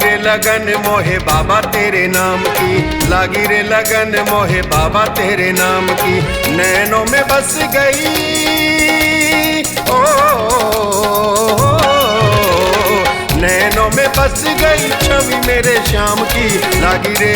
रे लगन मोहे बाबा तेरे नाम की, लागी रे लगन मोहे बाबा तेरे नाम की। नैनों में बस गई ओ, नैनों में बस गई छवि मेरे श्याम की। लागी रे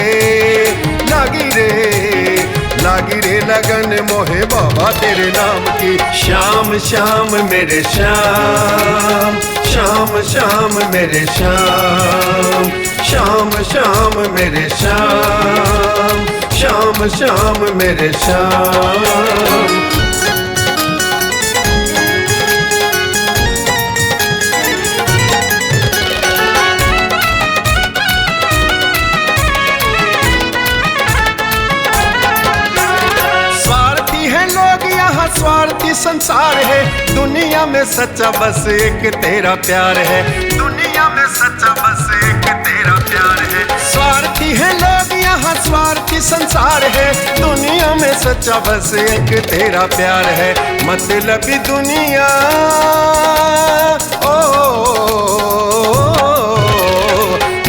लागी रे लगन मोहे बाबा तेरे नाम की। श्याम श्याम मेरे श्याम, श्याम श्याम मेरे श्याम, श्याम श्याम मेरे श्याम, श्याम श्याम मेरे श्याम। स्वार्थी संसार है, दुनिया में सच्चा बस एक तेरा प्यार है। दुनिया में सच्चा बस एक तेरा प्यार है। स्वार्थी है लोग यहाँ, स्वार्थी संसार है, दुनिया में सच्चा बस एक तेरा प्यार है। मतलबी दुनिया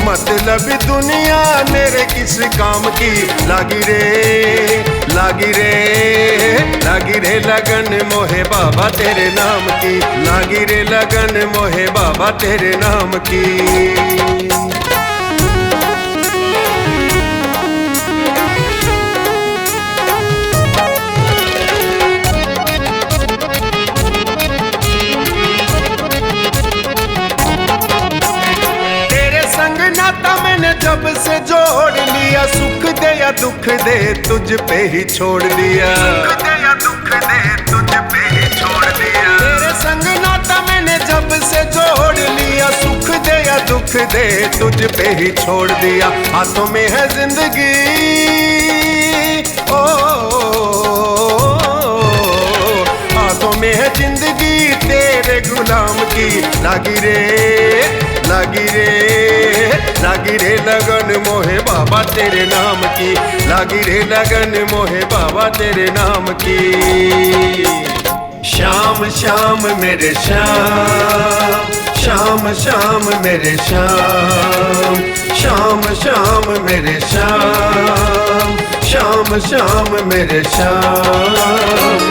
मतलबी दुनिया मेरे किस काम की। लागी रे लगन मोहे बाबा तेरे नाम की, लागी रे लगन मोहे बाबा तेरे नाम की। जब से जोड़ लिया, सुख दे या दुख दे तुझ पे ही छोड़ दिया। सुख दे या दुख दे तुझ पे ही छोड़ दिया। तेरे संग नाता मैंने जब से जोड़ लिया, सुख दे या दुख दे तुझ पे ही छोड़ दिया। हाथों में है जिंदगी ओ, हाथों में है जिंदगी तेरे गुलाम की। लागी रे लगन मोहे बाबा तेरे नाम की, लागी रे लगन मोहे बाबा तेरे नाम की। श्याम श्याम मेरे श्याम, श्याम श्याम मेरे श्याम, श्याम श्याम मेरे श्याम, श्याम श्याम मेरे श्याम।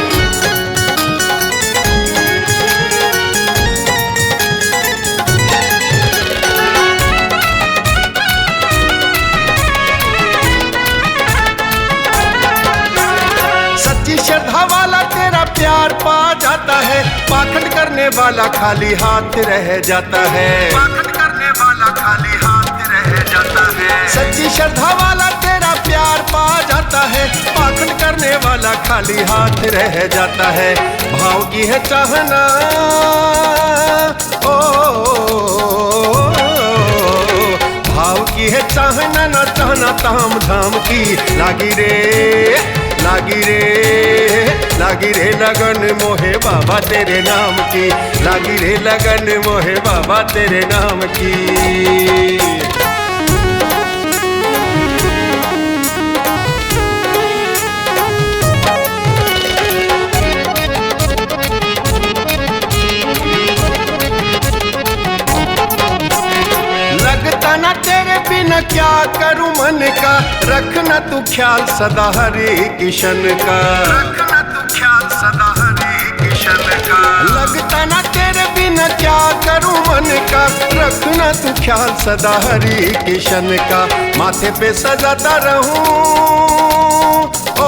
श्रद्धा वाला तेरा प्यार पा जाता है, पाखंड करने वाला खाली हाथ रह जाता है। पाखंड करने वाला खाली हाथ रह जाता है। सच्ची श्रद्धा वाला तेरा प्यार पा जाता है, पाखंड करने वाला खाली हाथ रह जाता है। भाव की है चाहना ओ, भाव की है चाहना न चाहना ताम झाम की। लागी रे लगन मोहे बाबा तेरे नाम की, लागी रे लगन मोहे बाबा तेरे नाम की। लगता ना तेरे बिना क्या करूं मन का, रखना तू ख्याल सदा हरे किशन का। रखना तू ख्याल सदा हरे किशन का। लगता ना तेरे बिना क्या करूं मन का, रखना तू ख्याल सदा हरे किशन का। माथे पे सजाता रहूं ओ,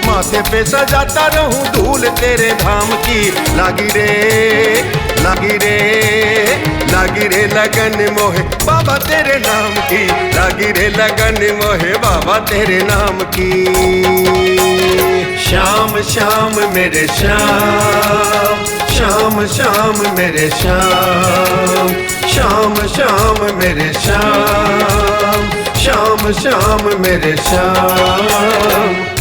माथे पे सजाता रहूं धूल तेरे धाम की। लागी रे लगन मोहे बाबा तेरे नाम की, लागी रे लगन मोहे बाबा तेरे नाम की। श्याम श्याम मेरे श्याम, श्याम श्याम मेरे श्याम, श्याम श्याम मेरे श्याम, श्याम श्याम मेरे श्याम।